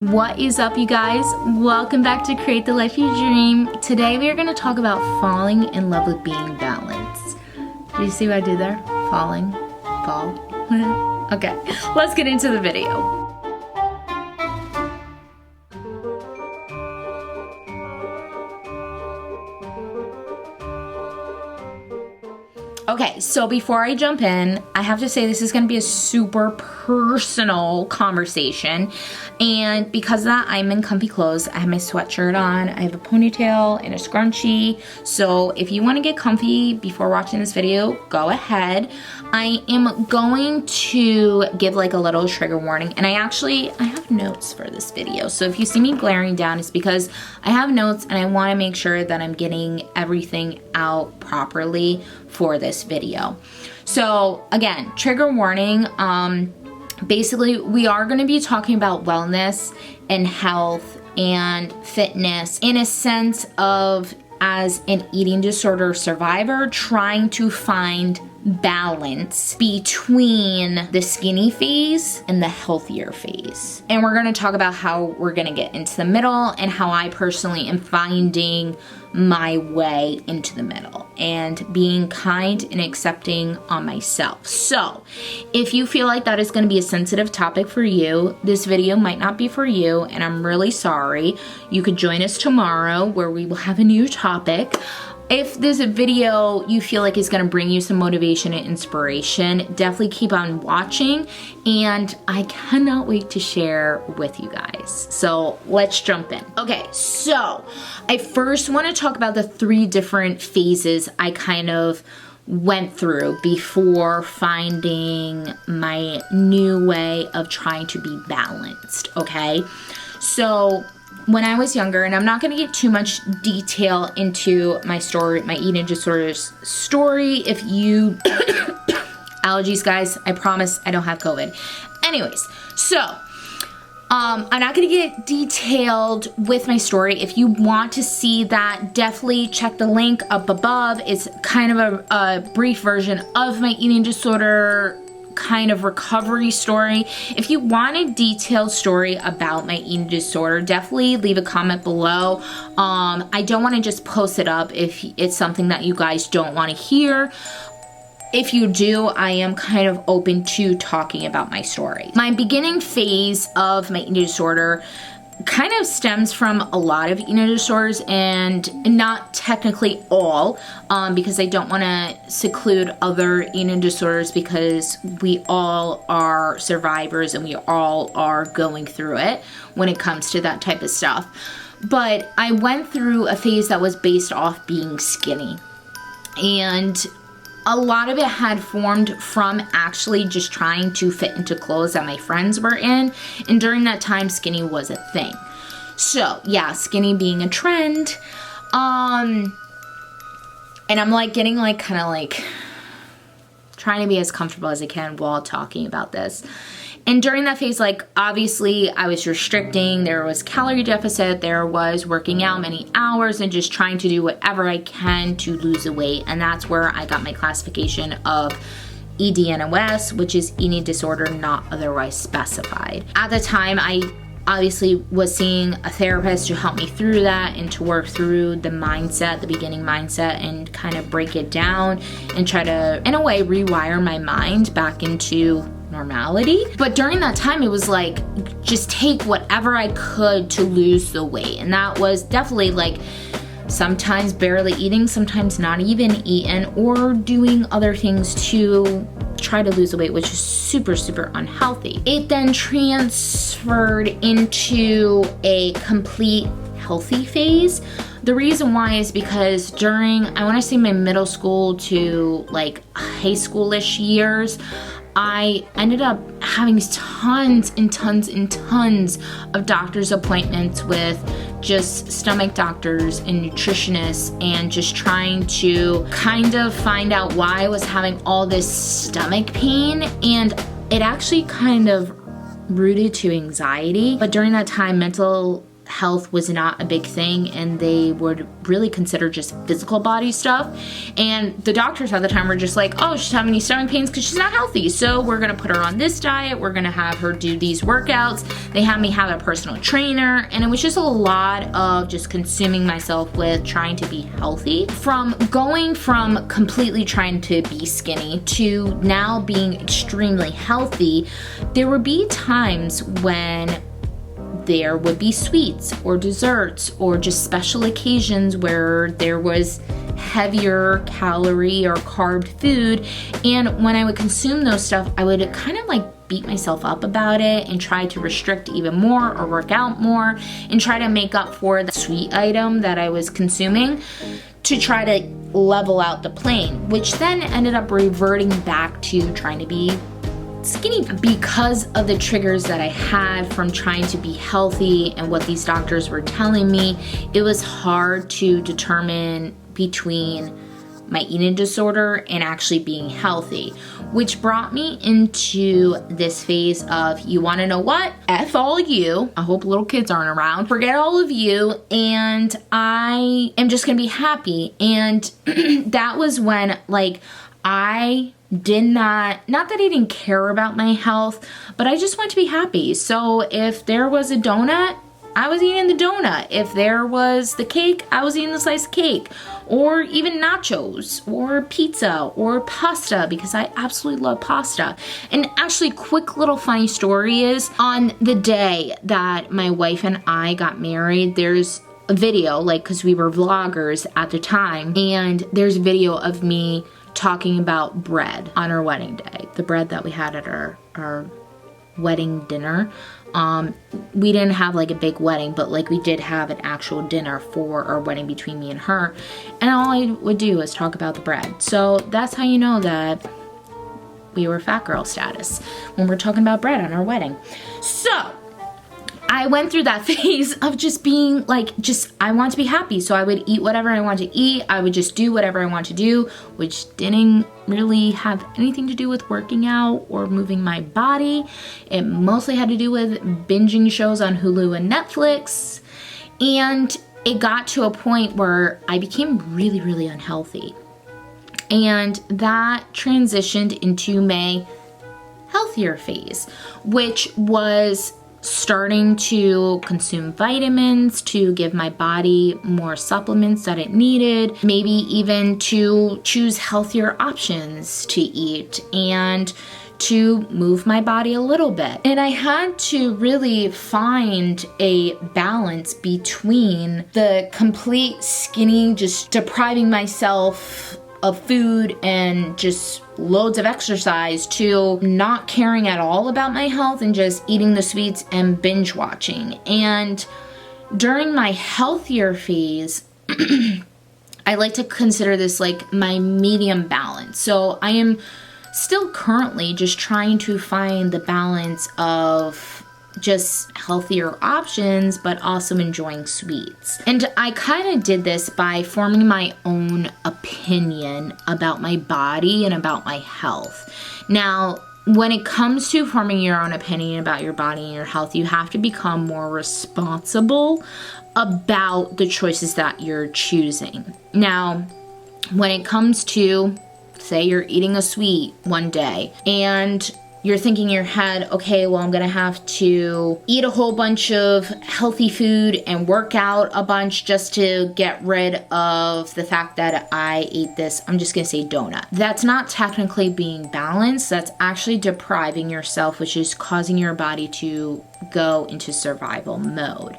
What is up, you guys? Welcome back to Create the Life You Dream. Today we are going to talk about falling in love with being balanced. Do you see what I did there? Falling, fall. Okay, let's get into the video. Okay, so before I jump in, I have to say this is going to be a super personal conversation. And because of that, I'm in comfy clothes. I have my sweatshirt on, I have a ponytail and a scrunchie. So if you want to get comfy before watching this video, go ahead. I am going to give like a little trigger warning. And I have notes for this video. So if you see me glaring down, it's because I have notes and I want to make sure that I'm getting everything out properly for this video. So again, trigger warning. Basically, we are going to be talking about wellness and health and fitness in a sense of as an eating disorder survivor trying to find balance between the skinny phase and the healthier phase. And we're going to talk about how we're going to get into the middle and how I personally am finding my way into the middle and being kind and accepting on myself. So if you feel like that is going to be a sensitive topic for you, this video might not be for you, and I'm really sorry. You could join us tomorrow where we will have a new topic. If this video you feel like is going to bring you some motivation and inspiration, definitely keep on watching, and I cannot wait to share with you guys. So let's jump in. Okay, so I first want to talk about the 3 different phases I kind of went through before finding my new way of trying to be balanced, okay? So when I was younger, and I'm not going to get too much detail into my story, my eating disorders story. If you, allergies, guys, I promise I don't have COVID. Anyways, so I'm not going to get detailed with my story. If you want to see that, definitely check the link up above. It's kind of a brief version of my eating disorder kind of recovery story. If you want a detailed story about my eating disorder, definitely leave a comment below. I don't want to just post it up if it's something that you guys don't want to hear. If you do, I am kind of open to talking about my story. My beginning phase of my eating disorder kind of stems from a lot of eating disorders, and not technically all, because I don't want to seclude other eating disorders, because we all are survivors and we all are going through it when it comes to that type of stuff. But I went through a phase that was based off being skinny, and a lot of it had formed from actually just trying to fit into clothes that my friends were in. And during that time, skinny was a thing. So yeah, skinny being a trend. And I'm like getting like kind of like trying to be as comfortable as I can while talking about this. And during that phase, like obviously I was restricting, there was calorie deficit, there was working out many hours and just trying to do whatever I can to lose the weight. And that's where I got my classification of EDNOS, which is eating disorder not otherwise specified. At the time, I obviously was seeing a therapist to help me through that and to work through the mindset, the beginning mindset, and kind of break it down and try to, in a way, rewire my mind back into normality. But during that time, it was like just take whatever I could to lose the weight. And that was definitely like sometimes barely eating, sometimes not even eating, or doing other things to try to lose the weight, which is super, super unhealthy. It then transferred into a complete healthy phase. The reason why is because during, I want to say my middle school to like high schoolish years, I ended up having tons and tons and tons of doctor's appointments with just stomach doctors and nutritionists, and just trying to kind of find out why I was having all this stomach pain. And it actually kind of rooted to anxiety. But during that time, mental health was not a big thing, and they would really consider just physical body stuff. And the doctors at the time were just like, oh, she's having these stomach pains because she's not healthy, so we're gonna put her on this diet, we're gonna have her do these workouts. They had me have a personal trainer, and it was just a lot of just consuming myself with trying to be healthy. From going from completely trying to be skinny to now being extremely healthy, there would be times when there would be sweets or desserts or just special occasions where there was heavier calorie or carb food, and when I would consume those stuff, I would kind of like beat myself up about it and try to restrict even more or work out more and try to make up for the sweet item that I was consuming to try to level out the plane, which then ended up reverting back to trying to be skinny. Because of the triggers that I had from trying to be healthy and what these doctors were telling me, it was hard to determine between my eating disorder and actually being healthy, which brought me into this phase of, you wanna know what? F all you. I hope little kids aren't around. Forget all of you, and I am just gonna be happy. And that was when, like, I did not that I didn't care about my health, but I just wanted to be happy. So if there was a donut, I was eating the donut. If there was the cake, I was eating the slice of cake, or even nachos or pizza or pasta, because I absolutely love pasta. And actually, quick little funny story is, on the day that my wife and I got married, there's a video, like, because we were vloggers at the time, and there's a video of me talking about bread on our wedding day, the bread that we had at our wedding dinner. We didn't have like a big wedding, but like we did have an actual dinner for our wedding between me and her, and all I would do is talk about the bread. So that's how you know that we were fat girl status, when we're talking about bread on our wedding. So I went through that phase of just being like, I want to be happy. So I would eat whatever I want to eat. I would just do whatever I want to do, which didn't really have anything to do with working out or moving my body. It mostly had to do with binging shows on Hulu and Netflix. And it got to a point where I became really, really unhealthy. And that transitioned into my healthier phase, which was starting to consume vitamins to give my body more supplements that it needed, maybe even to choose healthier options to eat and to move my body a little bit. And I had to really find a balance between the complete skinny, just depriving myself of food and just loads of exercise, to not caring at all about my health and just eating the sweets and binge watching. And during my healthier phase, I like to consider this like my medium balance. So I am still currently just trying to find the balance of just healthier options, but also enjoying sweets. And I kind of did this by forming my own opinion about my body and about my health. Now, when it comes to forming your own opinion about your body and your health, you have to become more responsible about the choices that you're choosing. Now, when it comes to, say you're eating a sweet one day and you're thinking in your head, okay, well, I'm gonna have to eat a whole bunch of healthy food and work out a bunch just to get rid of the fact that I ate this, I'm just gonna say donut. That's not technically being balanced. That's actually depriving yourself, which is causing your body to go into survival mode.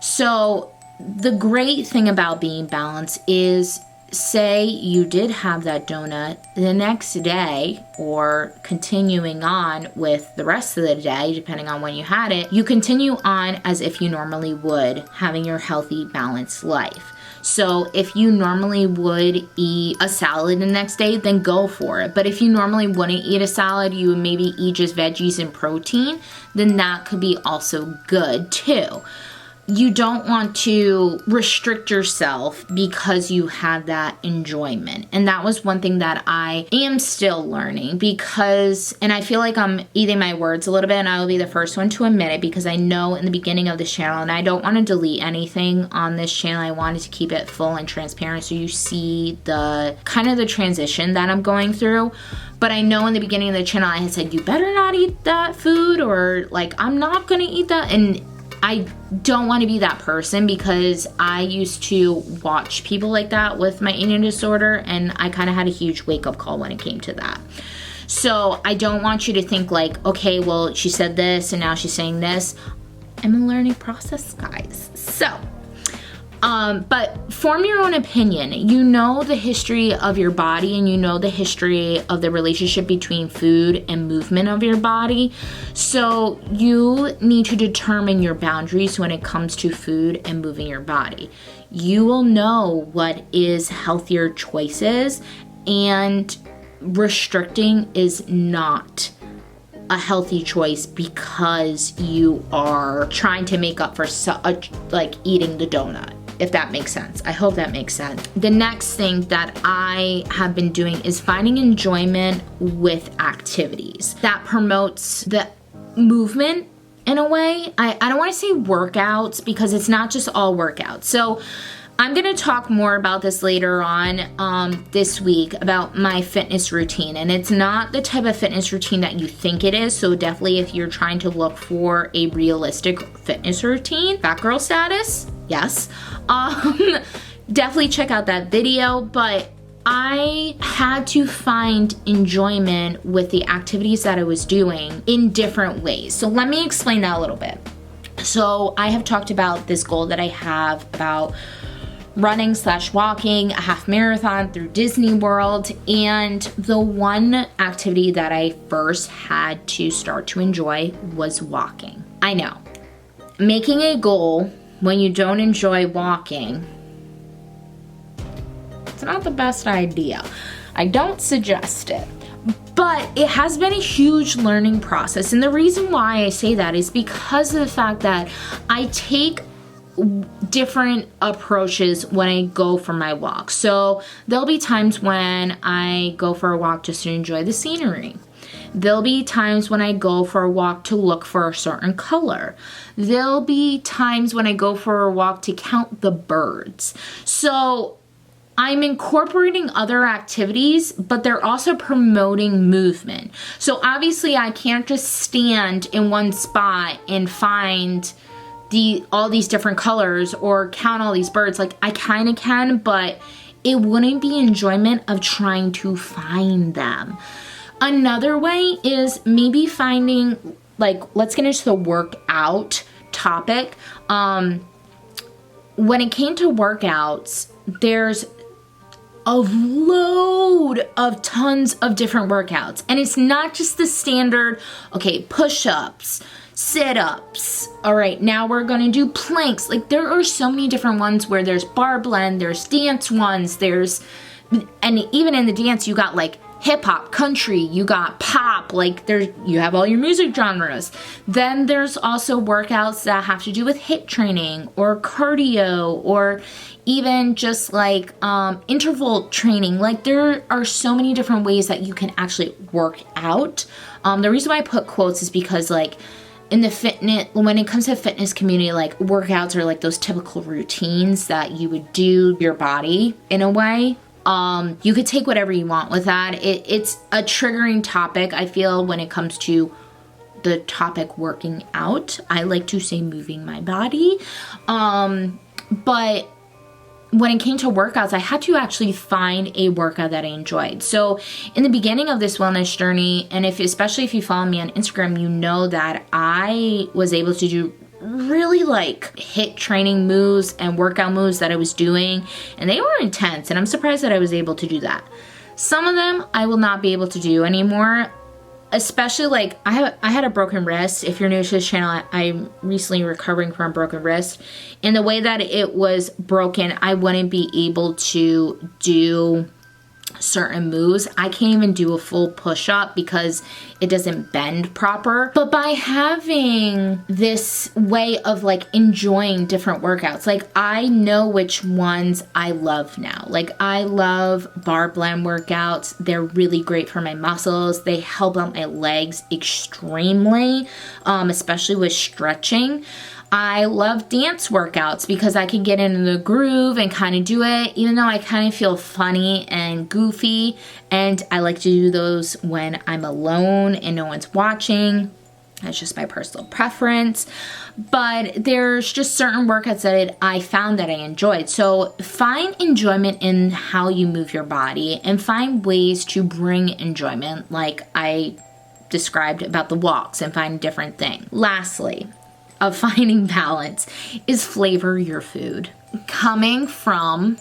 So the great thing about being balanced is, say you did have that donut the next day, or continuing on with the rest of the day, depending on when you had it, you continue on as if you normally would, having your healthy, balanced life. So if you normally would eat a salad the next day, then go for it. But if you normally wouldn't eat a salad, you would maybe eat just veggies and protein, then that could be also good too. you don't want to restrict yourself because you had that enjoyment. And that was one thing that I am still learning because, and I feel like I'm eating my words a little bit, and I will be the first one to admit it, because I know in the beginning of this channel, and I don't want to delete anything on this channel, I wanted to keep it full and transparent so you see the kind of the transition that I'm going through. But I know in the beginning of the channel I had said, you better not eat that food, or like, I'm not gonna eat that. And I don't want to be that person, because I used to watch people like that with my eating disorder, and I kind of had a huge wake-up call when it came to that. So I don't want you to think like, okay, well, she said this and now she's saying this. I'm a learning process, guys. So, but form your own opinion. You know the history of your body, and you know the history of the relationship between food and movement of your body. So you need to determine your boundaries when it comes to food and moving your body. You will know what is healthier choices, and restricting is not a healthy choice because you are trying to make up for like eating the donut, if that makes sense. I hope that makes sense. The next thing that I have been doing is finding enjoyment with activities that promotes the movement in a way. I don't want to say workouts, because it's not just all workouts. So I'm going to talk more about this later on this week, about my fitness routine. And it's not the type of fitness routine that you think it is. So definitely, if you're trying to look for a realistic fitness routine, fat girl status, yes, definitely check out that video. But I had to find enjoyment with the activities that I was doing in different ways. So let me explain that a little bit. So I have talked about this goal that I have about running / walking a half marathon through Disney World. And the one activity that I first had to start to enjoy was walking. I know, making a goal when you don't enjoy walking, it's not the best idea. I don't suggest it. But it has been a huge learning process. And the reason why I say that is because of the fact that I take different approaches when I go for my walk. So there'll be times when I go for a walk just to enjoy the scenery. There'll be times when I go for a walk to look for a certain color. There'll be times when I go for a walk to count the birds. So I'm incorporating other activities, but they're also promoting movement. So obviously I can't just stand in one spot and find all these different colors or count all these birds. Like, I kind of can, but it wouldn't be enjoyment of trying to find them. Another way is maybe finding, like, let's get into the workout topic. When it came to workouts, there's a load of tons of different workouts. And it's not just the standard, okay, push-ups, sit-ups. All right, now we're gonna do planks. Like, there are so many different ones where there's bar blend, there's dance ones, and even in the dance, you got like hip hop, country, you got pop, like you have all your music genres. Then there's also workouts that have to do with HIIT training or cardio, or even just like interval training. Like, there are so many different ways that you can actually work out. The reason why I put quotes is because, like, in the fitness, when it comes to fitness community, like, workouts are like those typical routines that you would do your body in a way. You could take whatever you want with that. It's a triggering topic, I feel, when it comes to the topic working out. I like to say moving my body. But when it came to workouts, I had to actually find a workout that I enjoyed. So in the beginning of this wellness journey, and especially if you follow me on Instagram, you know that I was able to do really like HIIT training moves and workout moves that I was doing, and they were intense, and I'm surprised that I was able to do that. Some of them I will not be able to do anymore. Especially, like, I had a broken wrist. If you're new to this channel, I'm recently recovering from a broken wrist. And the way that it was broken, I wouldn't be able to do certain moves. I can't even do a full push-up because it doesn't bend proper. But by having this way of like enjoying different workouts, like I know which ones I love now. Like I love bar blend workouts. They're really great for my muscles. They help out my legs extremely, especially with stretching. I love dance workouts because I can get into the groove and kind of do it, even though I kind of feel funny and goofy. And I like to do those when I'm alone and no one's watching. That's just my personal preference. But there's just certain workouts that I found that I enjoyed. So find enjoyment in how you move your body and find ways to bring enjoyment, like I described about the walks, and find a different thing. Lastly, of finding balance is flavor your food. Coming from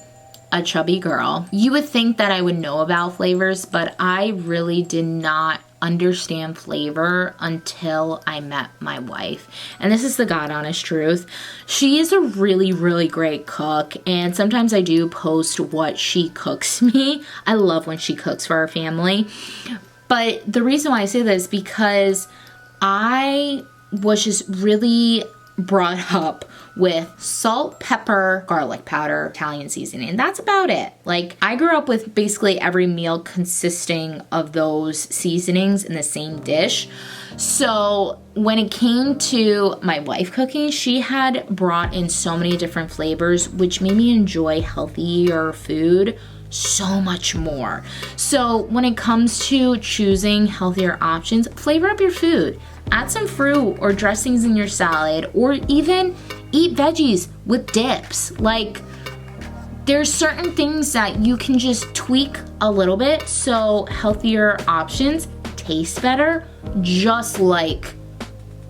a chubby girl, you would think that I would know about flavors, but I really did not understand flavor until I met my wife. And this is the God honest truth. She is a really, really great cook, and sometimes I do post what she cooks me. I love when she cooks for our family. But the reason why I say this is because I was just really brought up with salt, pepper, garlic powder, Italian seasoning. And that's about it. Like I grew up with basically every meal consisting of those seasonings in the same dish. So when it came to my wife cooking, she had brought in so many different flavors, which made me enjoy healthier food so much more. So when it comes to choosing healthier options, flavor up your food. Add some fruit or dressings in your salad, or even eat veggies with dips. Like there's certain things that you can just tweak a little bit so healthier options taste better, just like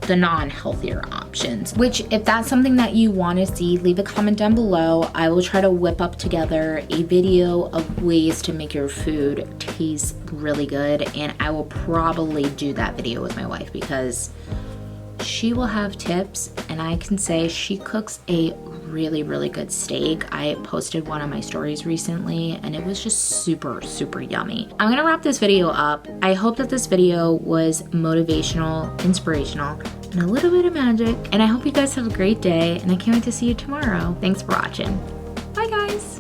the non-healthier options. Which, if that's something that you want to see, leave a comment down below. I will try to whip up together a video of ways to make your food taste really good, and I will probably do that video with my wife because she will have tips, and I can say she cooks a really, really good steak. I posted one on my stories recently and it was just super, super yummy. I'm gonna wrap this video up. I hope that this video was motivational, inspirational, and a little bit of magic. And I hope you guys have a great day, and I can't wait to see you tomorrow. Thanks for watching. Bye guys.